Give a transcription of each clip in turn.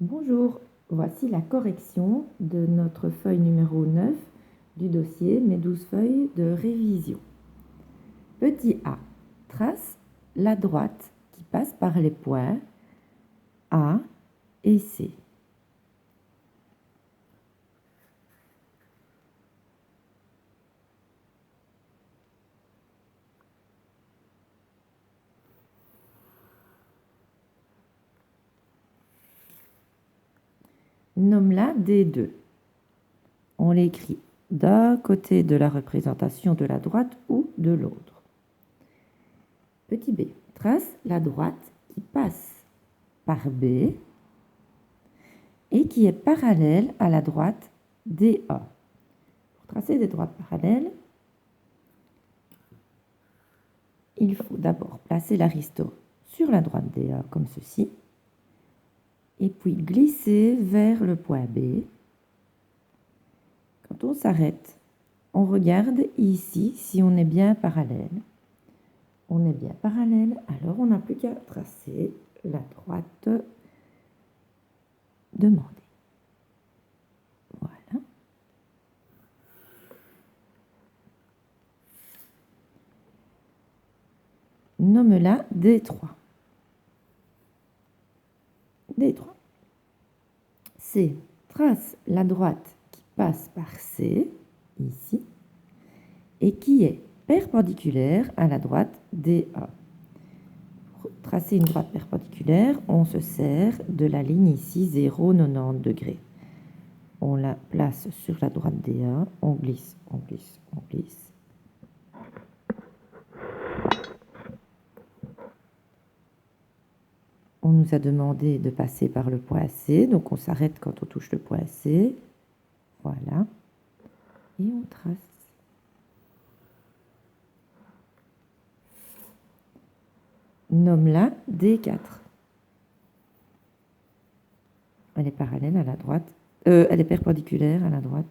Bonjour, voici la correction de notre feuille numéro 9 du dossier Mes 12 feuilles de révision. Petit a, trace la droite qui passe par les points A et C. Nomme-la D2. On l'écrit d'un côté de la représentation de la droite ou de l'autre. Petit b, trace la droite qui passe par B et qui est parallèle à la droite DA. Pour tracer des droites parallèles, il faut d'abord placer l'aristo sur la droite DA comme ceci, et puis glisser vers le point B. Quand on s'arrête, on regarde ici si on est bien parallèle. On est bien parallèle, alors on n'a plus qu'à tracer la droite demandée. Voilà. Nomme-la D3. D3. C. Trace la droite qui passe par C, ici, et qui est perpendiculaire à la droite DA. Pour tracer une droite perpendiculaire, on se sert de la ligne ici 0,90 degrés. On la place sur la droite DA, on glisse, on glisse, on glisse. On nous a demandé de passer par le point C, donc on s'arrête quand on touche le point C. Voilà. Et on trace. Nomme-la D4. Elle est parallèle à la droite. Elle est perpendiculaire à la droite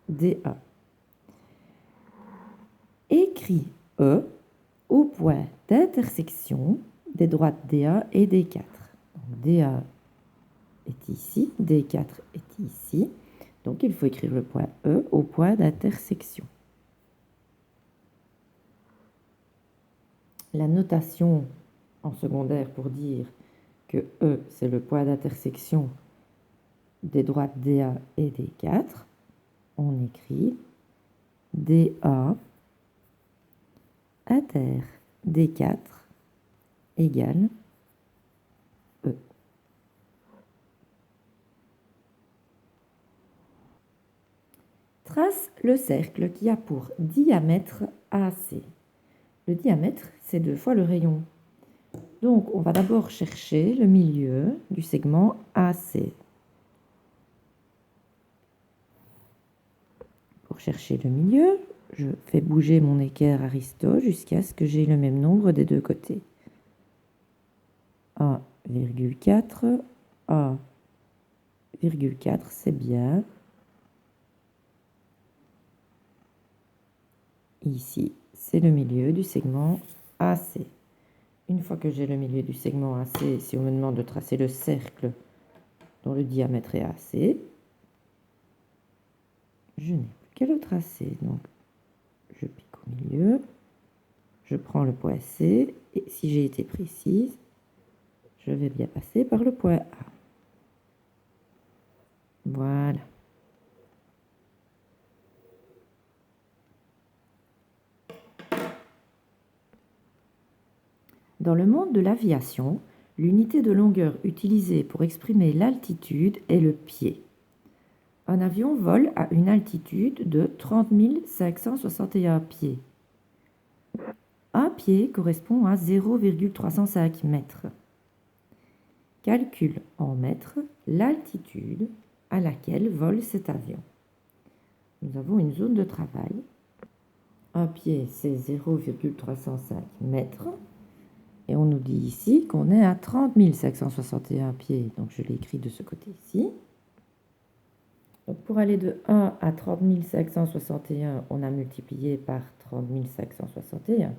DA. Écris E au point d'intersection des droites DA et D4. Donc DA est ici, D4 est ici. Donc il faut écrire le point E au point d'intersection. La notation en secondaire pour dire que E, c'est le point d'intersection des droites DA et D4, on écrit DA inter D4 égale E. Trace le cercle qui a pour diamètre AC. Le diamètre, c'est 2 fois le rayon. Donc, on va d'abord chercher le milieu du segment AC. Pour chercher le milieu, je fais bouger mon équerre aristo jusqu'à ce que j'ai le même nombre des deux côtés. A,4, A,4, c'est bien. Ici, c'est le milieu du segment AC. Une fois que j'ai le milieu du segment AC, si on me demande de tracer le cercle dont le diamètre est AC, je n'ai plus qu'à le tracer. Donc, je pique au milieu, je prends le point C, et si j'ai été précise, je vais bien passer par le point A. Voilà. Dans le monde de l'aviation, l'unité de longueur utilisée pour exprimer l'altitude est le pied. Un avion vole à une altitude de 30 561 pieds. Un pied correspond à 0,305 mètres. Calcule en mètres l'altitude à laquelle vole cet avion. Nous avons une zone de travail. Un pied, c'est 0,305 mètres. Et on nous dit ici qu'on est à 30 561 pieds. Donc je l'écris de ce côté-ci. Donc pour aller de 1 à 30 561, on a multiplié par 30 561.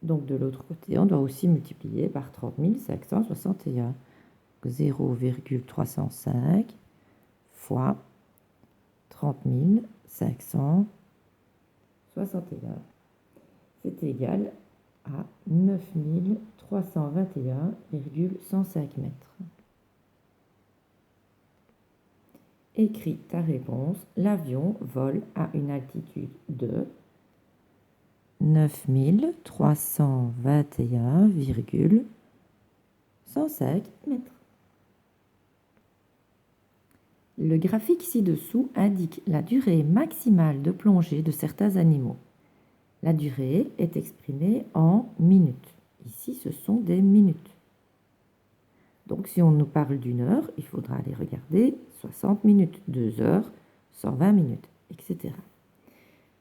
Donc de l'autre côté, on doit aussi multiplier par 30 561. 0,305 fois 30 561. C'est égal à 9 321,105 mètres. Écris ta réponse. L'avion vole à une altitude de 9 321,105 mètres. Le graphique ci-dessous indique la durée maximale de plongée de certains animaux. La durée est exprimée en minutes. Ici, ce sont des minutes. Donc, si on nous parle d'une heure, il faudra aller regarder 60 minutes, 2 heures, 120 minutes, etc.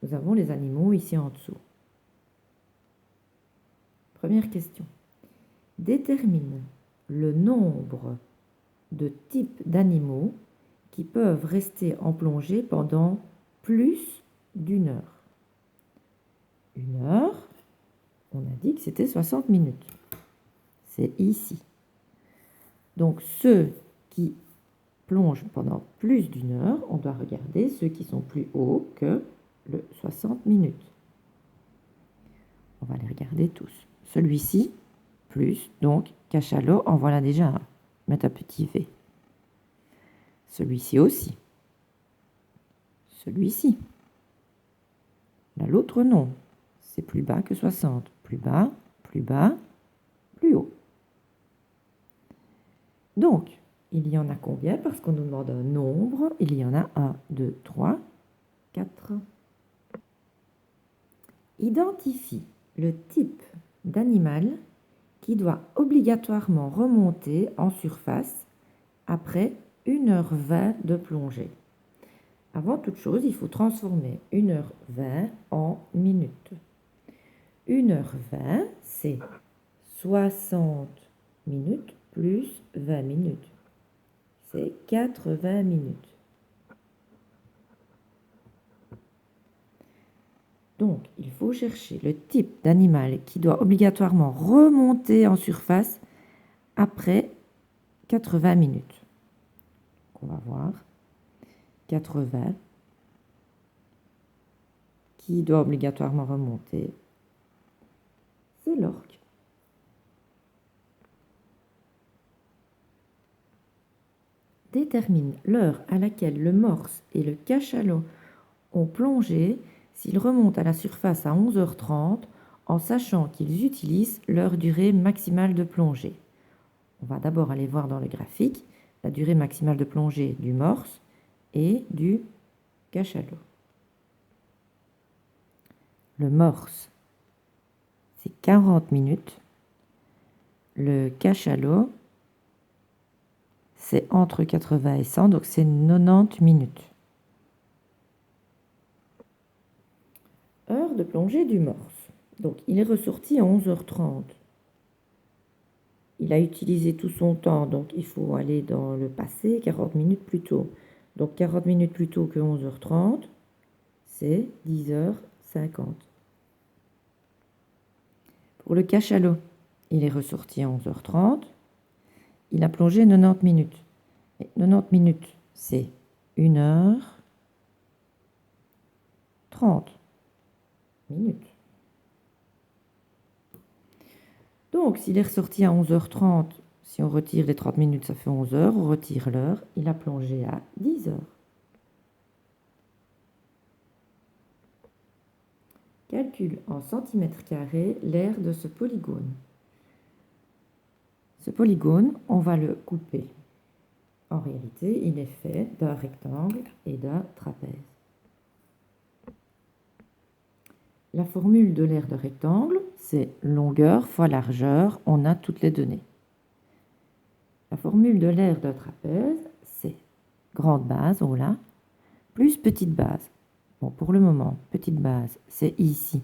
Nous avons les animaux ici en dessous. Première question. Détermine le nombre de types d'animaux qui peuvent rester en plongée pendant plus d'une heure. Une heure, on a dit que c'était 60 minutes. C'est ici. Donc, ceux qui plongent pendant plus d'une heure, on doit regarder ceux qui sont plus hauts que le 60 minutes. On va les regarder tous. Celui-ci, plus, donc cachalot, en voilà déjà un. Mettre un petit V. Celui-ci aussi. Celui-ci. Là, l'autre, non. C'est plus bas que 60. Plus bas, plus bas, plus haut. Donc, il y en a combien? Parce qu'on nous demande un nombre. Il y en a 1, 2, 3, 4. Identifie le type d'animal qui doit obligatoirement remonter en surface après 1h20 de plongée. Avant toute chose, il faut transformer 1h20 en minutes. 1h20, c'est 60 minutes plus 20 minutes. C'est 80 minutes. Donc, il faut chercher le type d'animal qui doit obligatoirement remonter en surface après 80 minutes. On va voir. 80 qui doit obligatoirement remonter. C'est l'orque. Détermine l'heure à laquelle le morse et le cachalot ont plongé s'ils remontent à la surface à 11h30 en sachant qu'ils utilisent leur durée maximale de plongée. On va d'abord aller voir dans le graphique la durée maximale de plongée du morse et du cachalot. Le morse, c'est 40 minutes. Le cachalot, c'est entre 80 et 100, donc c'est 90 minutes. Heure de plongée du morse. Donc, il est ressorti à 11h30. Il a utilisé tout son temps, donc il faut aller dans le passé 40 minutes plus tôt. Donc, 40 minutes plus tôt que 11h30, c'est 10h50. Pour le cachalot, il est ressorti à 11h30. Il a plongé 90 minutes. Et 90 minutes, c'est 1h30 minutes. Donc, s'il est ressorti à 11h30, si on retire les 30 minutes, ça fait 11h. On retire l'heure. Il a plongé à 10h. Calcule en centimètres carrés l'aire de ce polygone. Ce polygone, on va le couper. En réalité, il est fait d'un rectangle et d'un trapèze. La formule de l'aire de rectangle, c'est longueur fois largeur. On a toutes les données. La formule de l'aire d'un trapèze, c'est grande base, on l'a, plus petite base. Bon, pour le moment, petite base, c'est ici.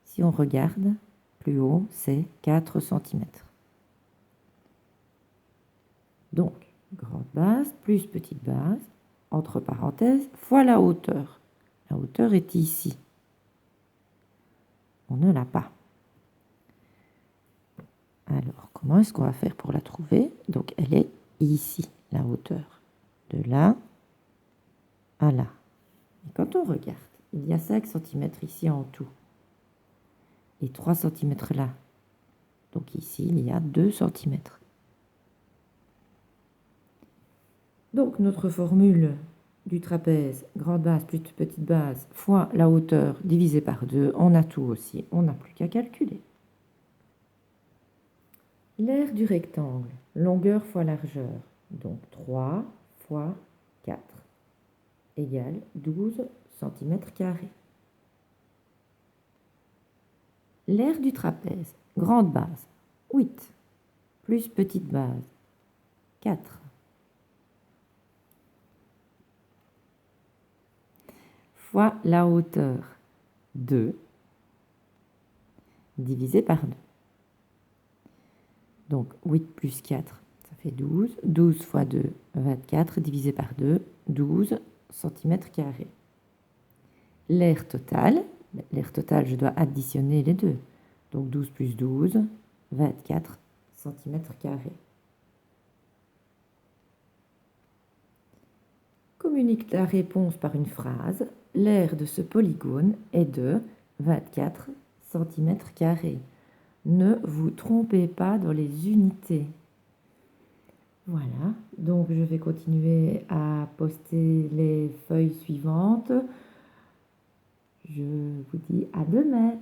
Si on regarde plus haut, c'est 4 cm. Donc, grande base plus petite base, entre parenthèses, fois la hauteur. La hauteur est ici. On ne l'a pas. Alors, comment est-ce qu'on va faire pour la trouver? Donc, elle est ici, la hauteur. De là à là. Et quand on regarde, il y a 5 cm ici en tout. Et 3 cm là. Donc ici, il y a 2 cm. Donc, notre formule du trapèze, grande base plus petite base, fois la hauteur divisée par 2, on a tout aussi, on n'a plus qu'à calculer. L'aire du rectangle, longueur fois largeur, donc 3 fois 4 égale 12 cm². L'aire du trapèze, grande base, 8, plus petite base, 4. Fois la hauteur, 2, divisé par 2. Donc 8 plus 4, ça fait 12. 12 fois 2, 24, divisé par 2, 12 cm². L'aire totale, je dois additionner les deux. Donc 12 plus 12, 24 cm². Communique la réponse par une phrase. L'aire de ce polygone est de 24 cm². Ne vous trompez pas dans les unités. Voilà, donc je vais continuer à poster les feuilles suivantes. Je vous dis à demain.